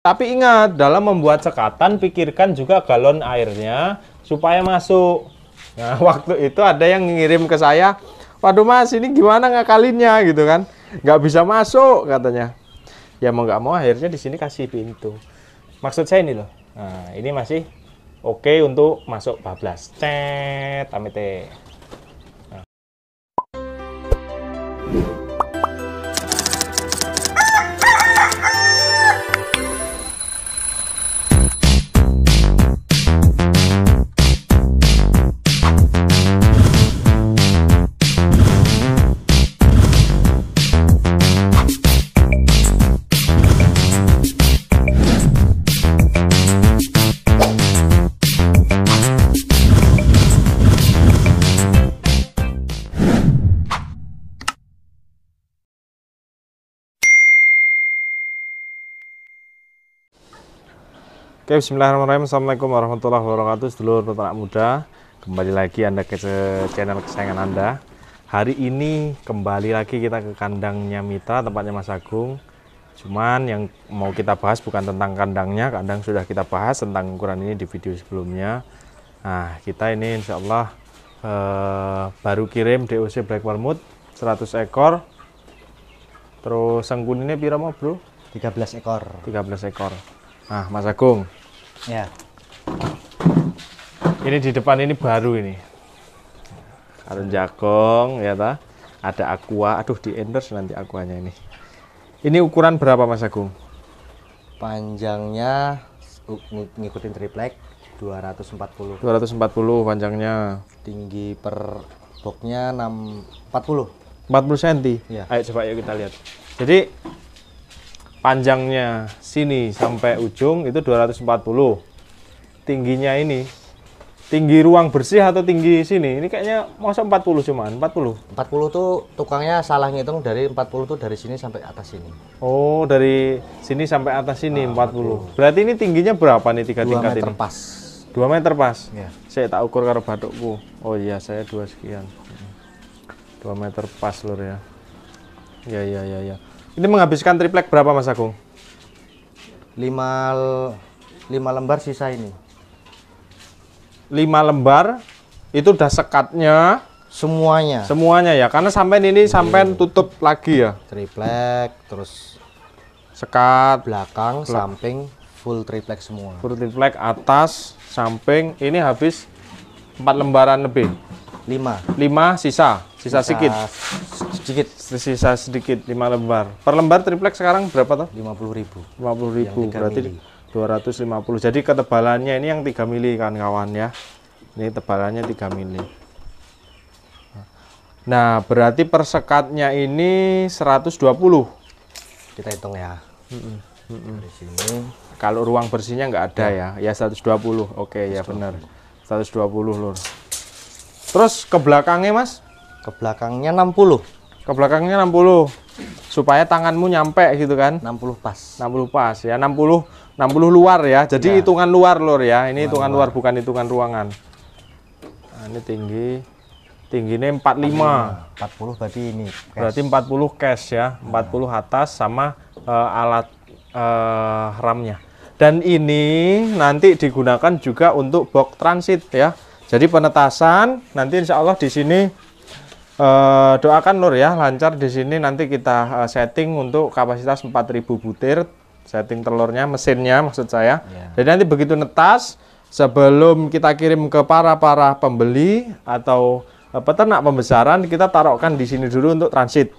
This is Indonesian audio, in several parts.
Tapi ingat, dalam membuat sekatan pikirkan juga galon airnya supaya masuk. Nah, waktu itu ada yang ngirim ke saya, waduh Mas, ini gimana ngakalinnya gitu kan? Nggak bisa masuk katanya. Ya mau nggak mau akhirnya di sini kasih pintu. Maksud saya ini loh. Nah, ini masih oke untuk masuk bablas. Cet, amit. Oke, bismillahirrahmanirrahim. Assalamualaikum warahmatullahi wabarakatuh. Sedulur peternak muda, kembali lagi Anda ke channel kesayangan Anda. Hari ini kembali lagi kita ke kandangnya Mitra, tempatnya Mas Agung. Cuman yang mau kita bahas bukan tentang kandangnya, kandang sudah kita bahas tentang ukuran ini di video sebelumnya. Nah, kita ini insya Allah baru kirim DOC Black Vermouth 100 ekor. Terus sengkuninnya pira mau bro? 13 ekor. 13 ekor. Nah, Mas Agung. Ya. Ini di depan ini baru ini. Karun jagung ya ta. Ada aqua. Aduh, di endorse nanti aquanya ini. Ini ukuran berapa Mas Agung? Panjangnya ngikutin triplek 240. 240 panjangnya. Tinggi per boxnya 40 cm. Ya. Ayo coba yuk kita lihat. Jadi panjangnya sini sampai ujung itu 240. Tingginya ini, tinggi ruang bersih atau tinggi sini? Ini kayaknya masa 40 cuman, 40. 40 tuh tukangnya salah ngitung, dari 40 tuh dari sini sampai atas sini. Oh, dari sini sampai atas sini 40. Berarti ini tingginya berapa nih tiga tingkat ini? 2 meter pas. 2 meter pas? Ya. Saya tak ukur karo batukku. Oh iya, saya 2 sekian. 2 meter pas lur ya. Ya. Ini menghabiskan triplek berapa Mas Agung? 5 lembar sisa ini. 5 lembar itu udah sekatnya semuanya ya, karena sampai ini sampai tutup lagi ya. Triplek, terus Sekat belakang, samping full triplek semua. full triplek, atas, samping. Ini habis 4 lembaran lebih. 5 sisa sedikit. Sisa sedikit 5 lembar. Per lembar triplek sekarang berapa toh? 50.000. 50.000 berarti 250. Jadi ketebalannya ini yang 3 mili kan kawan ya. Ini tebalannya 3 mili. Nah, berarti per sekatnya ini 120. Kita hitung ya. Dari sini. Kalau ruang bersihnya nggak ada ya. Ya 120. Oke, ya benar. 120 lur. Terus ke belakangnya Mas? Ke belakangnya 60. Ke belakangnya 60. Supaya tanganmu nyampe gitu kan? 60 pas. 60 pas ya. 60 luar ya. Jadi Ya. hitungan luar lur ya. Ini hitungan luar bukan hitungan ruangan. Nah, ini tingginya 45. 40 berarti ini. Berarti 40 cash ya. 40 atas sama alat ramnya. Dan ini nanti digunakan juga untuk box transit ya. Jadi penetasan nanti insya Allah di sini doakan lur ya lancar di sini. Nanti kita setting untuk kapasitas 4.000 butir, setting telurnya, mesinnya maksud saya. Jadi nanti begitu netas, sebelum kita kirim ke para pembeli atau peternak pembesaran, kita taruhkan di sini dulu untuk transit.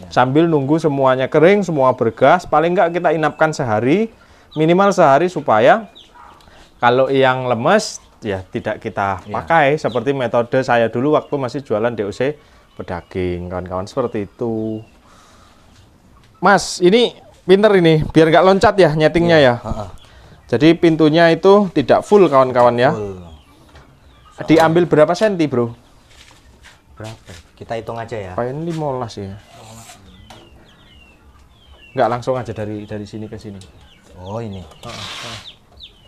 Sambil nunggu semuanya kering, semua bergas. Paling enggak kita inapkan sehari, minimal sehari, supaya kalau yang lemes ya tidak kita pakai. Seperti metode saya dulu waktu masih jualan DOC pedaging, kawan-kawan, seperti itu. Mas, ini pinter ini, biar nggak loncat ya nyetingnya ya. Jadi pintunya itu tidak full kawan-kawan ya. Diambil berapa senti bro? Berapa? Kita hitung aja ya. Ini 15 ya. Nggak langsung aja dari sini ke sini. Oh ini.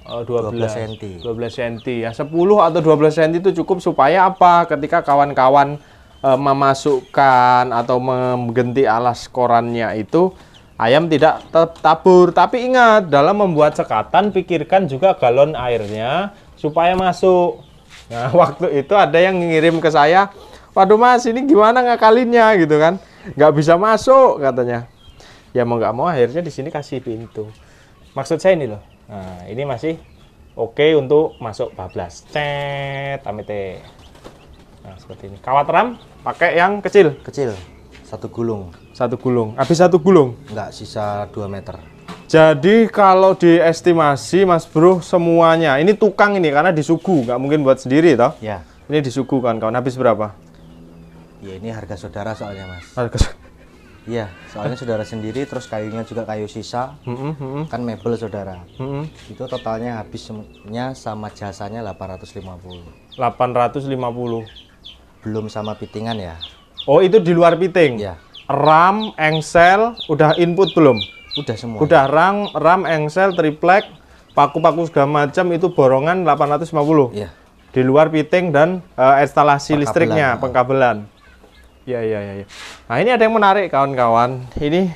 12 cm. 12 cm ya, 10 atau 12 cm itu cukup. Supaya apa? Ketika kawan-kawan memasukkan atau mengganti alas korannya itu ayam tidak tabur. Tapi ingat, dalam membuat sekatan pikirkan juga galon airnya supaya masuk. Nah, waktu itu ada yang ngirim ke saya, waduh Mas, ini gimana ngakalinnya gitu kan? Nggak bisa masuk katanya. Ya mau nggak mau akhirnya di sini kasih pintu. Maksud saya ini loh. Nah, ini masih oke untuk masuk bablas. Cet, amete. Nah, seperti ini. Kawat ram pakai yang kecil. Kecil, 1 gulung. 1 gulung. Habis 1 gulung. Enggak, sisa 2 meter. Jadi kalau diestimasi Mas Bro semuanya, ini tukang ini karena disugu, nggak mungkin buat sendiri toh. Ya. Ini disugu kawan-kawan. Habis berapa? Ya ini harga saudara soalnya Mas. Harga. Iya, soalnya saudara sendiri, terus kayunya juga kayu sisa. Kan mebel saudara. Itu totalnya habisnya sama jasanya 850. 850. Belum sama fittingan ya. Oh, itu di luar fitting. Ya. RAM, engsel, udah input belum? Udah semua. Udah RAM, engsel, triplek, paku-paku segala macam itu borongan 850. Iya. Di luar fitting dan instalasi Pengkabelan. listriknya, pengkabelan. Ya. Nah, ini ada yang menarik kawan-kawan. Ini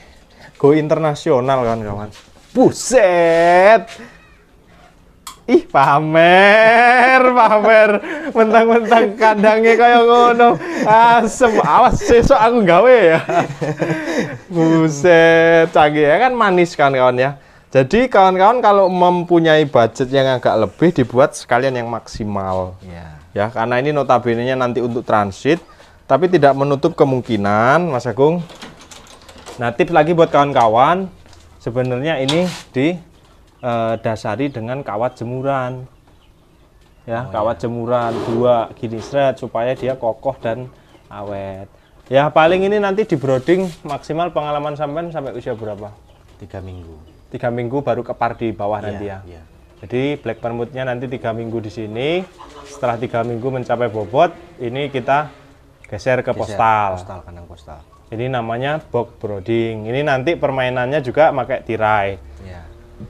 go internasional kawan-kawan. Buset. Ih, pamer. Mentang-mentang kandangnya kayak ngono. Asem, awas sesok aku gawe ya. Buset, canggih ya kan, manis kawan-kawan ya. Jadi kawan-kawan kalau mempunyai budget yang agak lebih, dibuat sekalian yang maksimal. Iya. Ya, karena ini notabene-nya nanti untuk transit, tapi tidak menutup kemungkinan, Mas Agung. Nah, tips lagi buat kawan-kawan, sebenarnya ini didasari dengan kawat jemuran. Ya, kawat jemuran 2 gini seret supaya dia kokoh dan awet. Ya, paling ini nanti di brooding maksimal pengalaman sampean sampai usia berapa? 3 minggu. 3 minggu baru kepar di bawah nanti ya. Iya. Jadi black permutnya nanti 3 minggu di sini. Setelah 3 minggu mencapai bobot, ini kita geser ke postal. Kandang postal. Ini namanya box brooding. Ini nanti permainannya juga pakai tirai. Iya.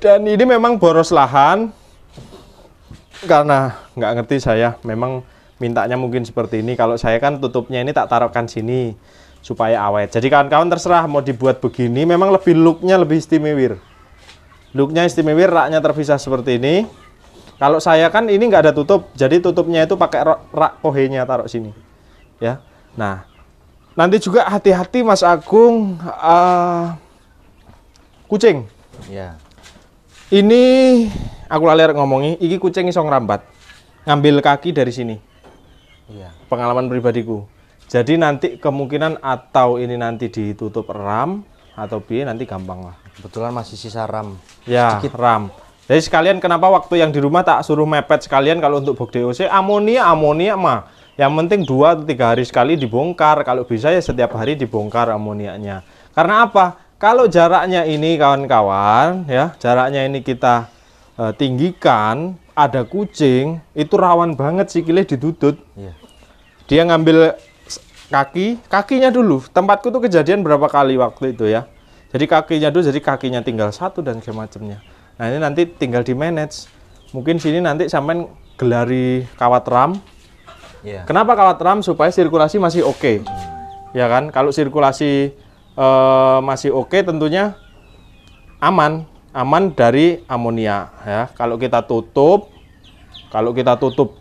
Dan ini memang boros lahan. Karena nggak ngerti saya, memang mintanya mungkin seperti ini. Kalau saya kan tutupnya ini tak taruhkan sini supaya awet. Jadi kawan-kawan terserah mau dibuat begini, memang lebih looknya lebih istimewa. Looknya istimewa, raknya terpisah seperti ini. Kalau saya kan ini nggak ada tutup, jadi tutupnya itu pakai rak kohenya taruh sini. Ya. Nah, nanti juga hati-hati Mas Agung, kucing. Iya. Ini aku lali ngomongi, iki kucing iso ngrambat. Ngambil kaki dari sini. Iya. Pengalaman pribadiku. Jadi nanti kemungkinan atau ini nanti ditutup ram atau B nanti gampang lah. Kebetulan masih sisa RAM. Ya, sedikit. RAM. Jadi sekalian kenapa waktu yang di rumah tak suruh mepet sekalian kalau untuk box DOC amonia mah. Yang penting 2 atau 3 hari sekali dibongkar. Kalau bisa ya setiap hari dibongkar amoniaknya. Karena apa? Kalau jaraknya ini kawan-kawan ya, jaraknya ini kita tinggikan, ada kucing, itu rawan banget sikilnya ditutut. Iya. Dia ngambil kakinya dulu. Tempatku tuh kejadian berapa kali waktu itu ya. Jadi kakinya dulu, jadi kakinya tinggal 1 dan semacamnya. Nah, ini nanti tinggal di manage. Mungkin sini nanti sampai gelari kawat ram. Iya. Kenapa kawat ram? Supaya sirkulasi masih oke. Ya kan? Kalau sirkulasi masih oke, tentunya aman dari amonia ya. Kalau kita tutup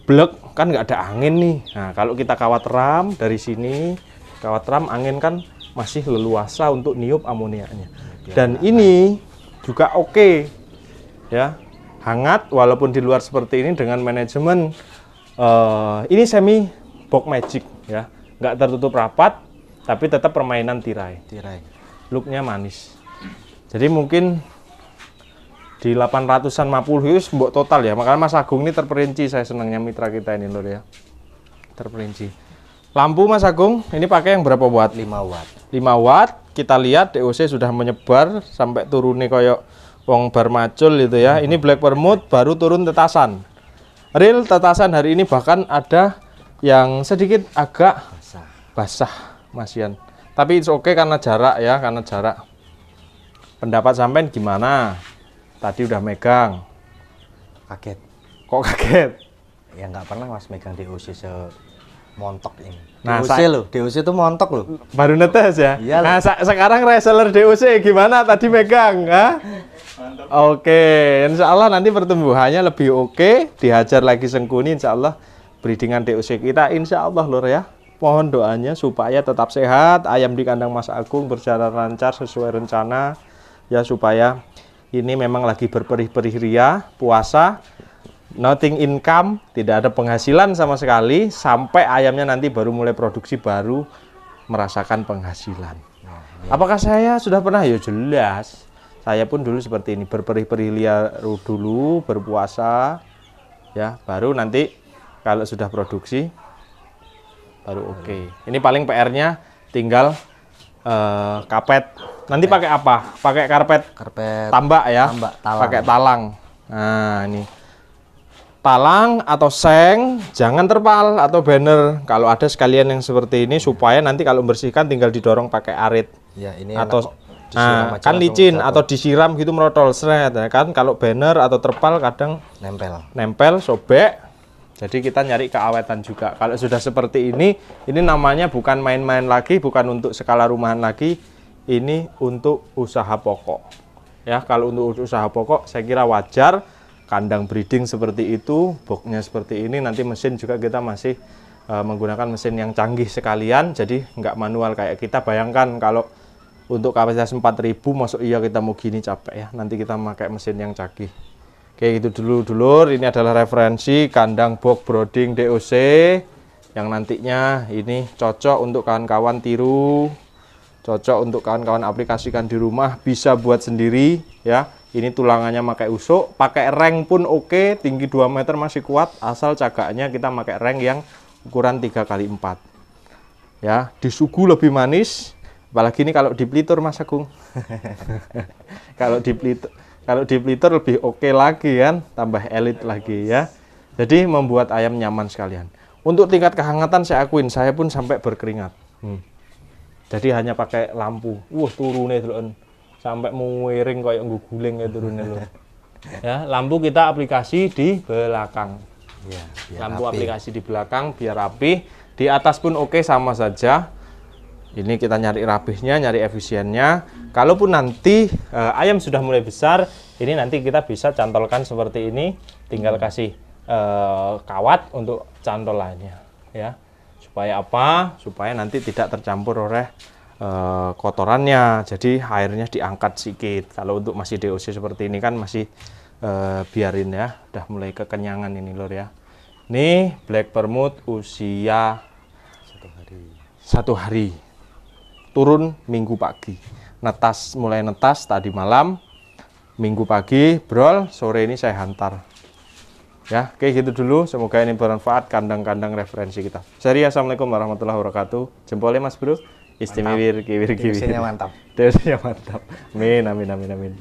blek kan nggak ada angin nih. Nah, kalau kita kawat ram dari sini, kawat ram angin kan masih leluasa untuk niup amoniaknya. Dan ini juga oke ya, hangat walaupun di luar seperti ini dengan manajemen ini semi box magic ya, nggak tertutup rapat tapi tetap permainan tirai. Looknya manis. Jadi mungkin di 850 itu mbok total ya. Makanya Mas Agung ini terperinci, saya senangnya mitra kita ini lho ya. Terperinci. Lampu Mas Agung ini pakai yang berapa watt? 5 watt. 5 watt. Kita lihat DOC sudah menyebar sampai turunnya koyok wong bar macul gitu ya. Ini black permut baru turun tetasan. Real tetasan hari ini bahkan ada yang sedikit agak basah Masian. Tapi it's okay karena jarak ya, karena jarak. Pendapat sampean gimana? Tadi udah megang. Kaget. Kok kaget? Ya nggak pernah Mas megang DOC montok ini. Nah, DOC loh, DOC itu montok loh. Baru netes ya? Iya. Nah, sekarang reseller DOC gimana? Tadi megang, ha? Oke, insya Allah nanti pertumbuhannya lebih oke, dihajar lagi Sengkuni, insya Allah breedingan DOC kita, insya Allah lur ya. Mohon doanya supaya tetap sehat, ayam di kandang Mas Agung berjalan lancar sesuai rencana, ya supaya ini memang lagi berperih-perih ria, puasa, nothing income, tidak ada penghasilan sama sekali, sampai ayamnya nanti baru mulai produksi, baru merasakan penghasilan. Apakah saya sudah pernah? Ya jelas. Saya pun dulu seperti ini, berperih-perih ria dulu, berpuasa, ya, baru nanti kalau sudah produksi, baru oke. Ini paling PR-nya tinggal kapet. Nanti pakai apa? Pakai karpet tambak ya? Tambak, talang. Pakai talang. Nah, ini. Talang atau seng, jangan terpal atau banner. Kalau ada sekalian yang seperti ini, supaya nanti kalau membersihkan tinggal didorong pakai arit. Ya, ini atau nah, kan licin atau disiram gitu merotol seret ya kan. Kalau banner atau terpal kadang nempel, sobek. Jadi kita nyari keawetan juga. Kalau sudah seperti ini namanya bukan main-main lagi, bukan untuk skala rumahan lagi. Ini untuk usaha pokok. Ya, kalau untuk usaha pokok saya kira wajar. Kandang breeding seperti itu, boxnya seperti ini, nanti mesin juga kita masih menggunakan mesin yang canggih sekalian, jadi nggak manual kayak kita. Bayangkan kalau untuk kapasitas 4.000, masuk iya kita mau gini capek ya, nanti kita pakai mesin yang canggih. Oke, itu dulu dulur, ini adalah referensi kandang box brooding DOC, yang nantinya ini cocok untuk kawan-kawan tiru, cocok untuk kawan-kawan aplikasikan di rumah, bisa buat sendiri ya. Ini tulangannya pakai usuk, pakai reng pun oke, tinggi 2 meter masih kuat, asal cagaknya kita pakai reng yang ukuran 3x4. Ya, di sugu lebih manis, apalagi ini kalau di Blitur Mas Agung. Kalau di Blitur lebih oke lagi kan, tambah elit lagi ya. Jadi membuat ayam nyaman sekalian. Untuk tingkat kehangatan saya akuin, saya pun sampai berkeringat. Jadi hanya pakai lampu. Turunnya dulu. Sampai miring kayak guguling ya turunnya loh. Ya, lampu kita aplikasi di belakang. Ya, lampu rapi. Aplikasi di belakang biar rapi. Di atas pun oke sama saja. Ini kita nyari rapihnya, nyari efisiennya. Kalaupun nanti ayam sudah mulai besar, ini nanti kita bisa cantolkan seperti ini. Tinggal kasih kawat untuk cantolannya, ya. Supaya apa? Supaya nanti tidak tercampur oleh kotorannya, jadi airnya diangkat sedikit. Kalau untuk masih DOC seperti ini kan masih biarin ya, udah mulai kekenyangan ini lor ya. Ini black permut usia 1 hari, turun minggu pagi, netas, mulai netas tadi malam, minggu pagi brol, sore ini saya hantar. Ya, oke gitu dulu. Semoga ini bermanfaat kandang-kandang referensi kita. Seri, assalamualaikum warahmatullahi wabarakatuh. Jempolnya Mas Bro. Istimewa, kiwir. Mesinnya mantap. Mesinnya mantap. Amin.